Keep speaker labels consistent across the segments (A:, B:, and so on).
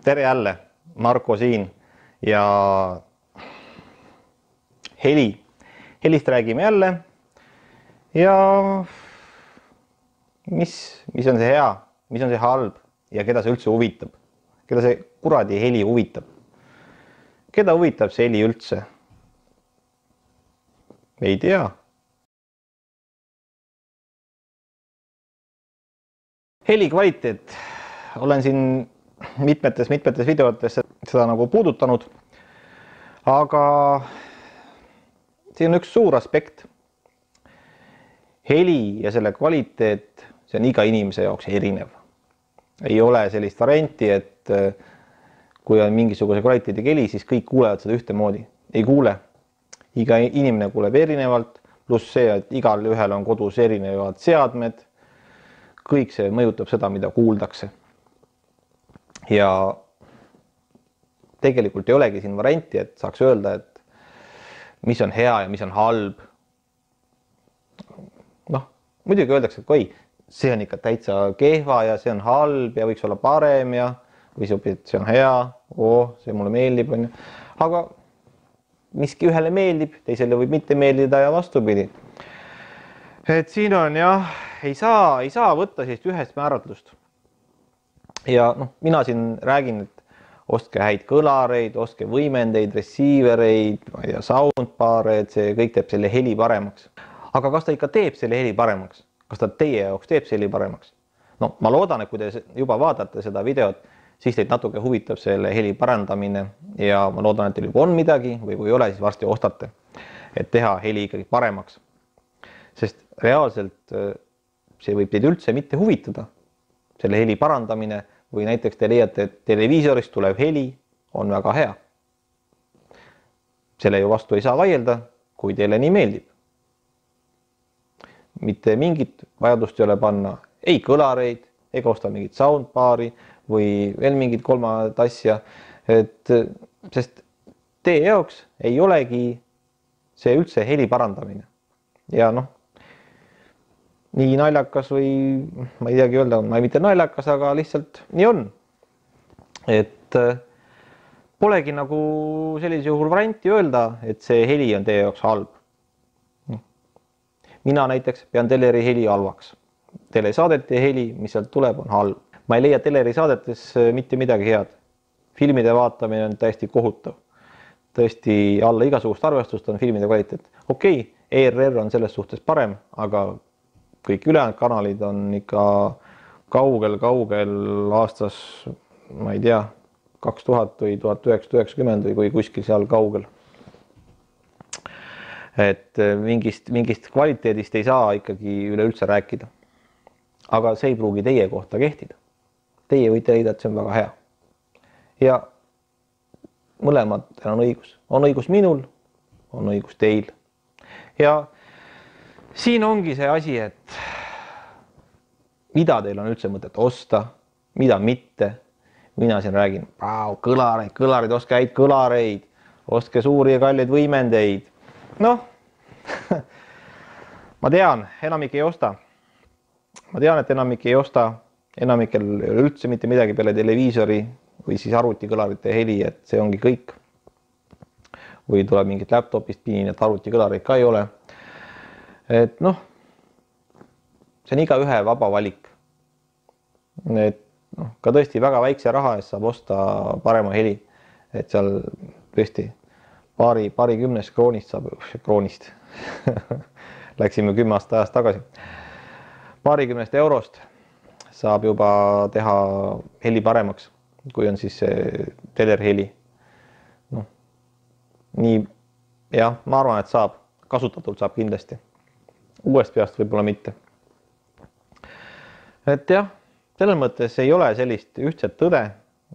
A: Tere jälle, Marko siin ja helist räägime jälle ja mis on see hea, mis on see halb ja keda see üldse huvitab, keda see kuradi heli huvitab, keda huvitab see heli üldse? Ei tea. Heli kvaliteet, olen siin mitmetes videotes seda nagu puudutanud, aga siin on üks suur aspekt. Heli ja selle kvaliteet, see on iga inimese jaoks erinev. Ei ole sellist varianti, et kui on mingisuguse kvaliteediga heli, siis kõik kuulevad seda ühtemoodi. Ei kuule. Iga inimene kuuleb erinevalt, pluss see, et igal ühel on kodus erinevad seadmed. Kõik see mõjutab seda, mida kuuldakse. Ja tegelikult ei olegi siin varianti, et saaks öelda, et mis on hea ja mis on halb. Noh, muidugi öeldakse, et oi, see on ikka täitsa kehva ja see on halb ja võiks olla parem ja või see on hea, see mulle meeldib. Aga miski ühele meeldib, teisele võib mitte meeldida ja vastupidi. Et siin on jah, ei saa võtta sellist ühest määratlust. Ja mina siin räägin, et ostke häid kõlareid, ostke võimendeid, receivereid, soundbare, et see kõik teeb selle heli paremaks. Aga kas ta ikka teeb selle heli paremaks? Kas ta teie jaoks teeb selle heli paremaks? No, ma loodan, et kui te juba vaatate seda videot, siis teid natuke huvitab selle heli parandamine ja ma loodan, et teil juba on midagi või kui ei ole, siis varsti ostate, et teha heli ikkagi paremaks. Sest reaalselt see võib teid üldse mitte huvitada, selle heli parandamine või näiteks te leiate, et televiisorist tulev heli on väga hea. Selle ju vastu ei saa vaielda, kui teile nii meeldib. Mitte mingit vajadust ei ole panna ei kõlareid, ega osta mingit soundbari või veel mingit kolmandat asja, sest teie jaoks ei olegi see üldse heli parandamine. Ja nii naljakas või ma ei teagi öelda, ma ei mitte naljakas, aga lihtsalt nii on. Et polegi nagu sellise juhul varianti öelda, et see heli on teie jaoks halb. Mina näiteks pean teleri heli halvaks. Telesaadete heli, mis sealt tuleb, on halb. Ma ei leia teleri saadetes mitte midagi head. Filmide vaatamine on täiesti kohutav. Tõesti alla igasugust arvestust on filmide kvaliteet. Okei, ERR on selles suhtes parem, aga kõik ülejäänud kanalid on ikka kaugel aastas, ma ei tea, 2000 või 1990 või kuskil seal kaugel. Et mingist kvaliteedist ei saa ikkagi üleüldse rääkida. Aga see ei pruugi teie kohta kehtida. Teie võite leida, et see on väga hea. Ja mõlemad on õigus. On õigus minul, on õigus teil. Ja siin ongi see asi, et mida teil on üldse mõtet osta, mida mitte. Mina siin räägin, kõlareid, ostke häid kõlareid, ostke suuri ja kalleid võimendeid. Noh, ma tean, enamik ei osta. Ma tean, et enamik ei osta, enamikel ei ole üldse mitte midagi peale televiisori või siis arvutikõlarite heli, et see ongi kõik. Või tuleb mingit laptopist piin, et arvutikõlareid ka ei ole. Et see on iga ühe vaba valik. Et ka tõesti väga väikse raha eest saab osta parema heli. Et seal tõesti paarikümnest kroonist. Läksime 10 aasta ajast tagasi. Paarikümnest eurost saab juba teha heli paremaks, kui on siis see telerheli. Nii, jah, ma arvan, et saab. Kasutatult saab kindlasti. Uuest peast võib-olla mitte. Et jah, selles mõttes ei ole sellist ühtset tõde,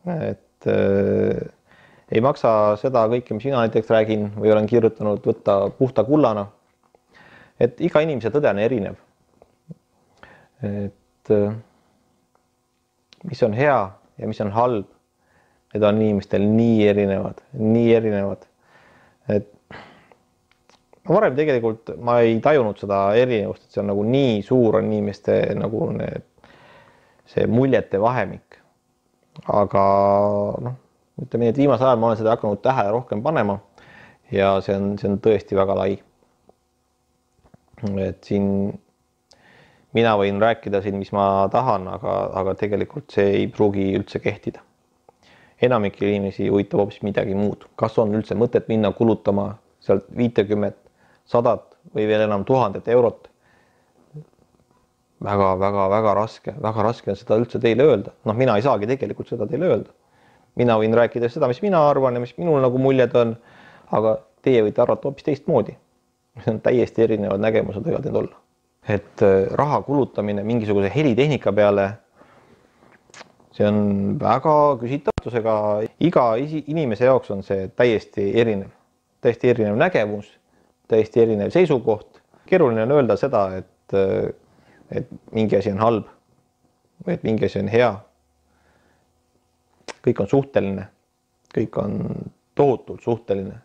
A: et ei maksa seda kõike, mis mina näiteks räägin või olen kirjutanud võtta puhta kullana. Et iga inimese tõde on erinev. Et mis on hea ja mis on halb, need on inimestel nii erinevad. Et varem tegelikult ma ei tajunud seda erinevust, et see on nagu nii suur on inimeste nagu see muljete vahemik. aga noh, ütleme nii, et viimasel ajal ma olen seda hakanud tähele rohkem panema ja see on tõesti väga lai. Et siin mina võin rääkida siin, mis ma tahan, aga tegelikult see ei pruugi üldse kehtida. Enamik inimesi huvitab hoopis midagi muud. Kas on üldse mõtet minna kulutama sealt 50, 100 või veel enam 1000 eurot? Väga raske on seda üldse teile öelda. Noh, mina ei saagi tegelikult seda teile öelda. Mina võin rääkida seda, mis mina arvan ja mis minul nagu muljed on, aga teie võite arvata hoopis teistmoodi. See on täiesti erinevad nägemused võivad need olla. Et raha kulutamine mingisuguse helitehnika peale, see on väga küsitavusega. Iga inimese jaoks on see täiesti erinev nägemus, täiesti erinev seisukoht. Keeruline on öelda seda, et mingi asi on halb või et mingi asi on hea. Kõik on suhteline, kõik on tohutult suhteline.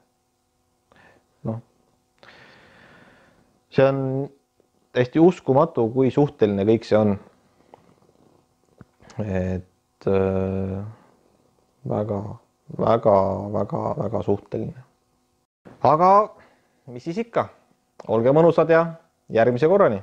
A: Noh, see on täiesti uskumatu, kui suhteline kõik see on. Et väga suhteline. Aga mis siis ikka? Olge mõnusad ja järgmise korrani!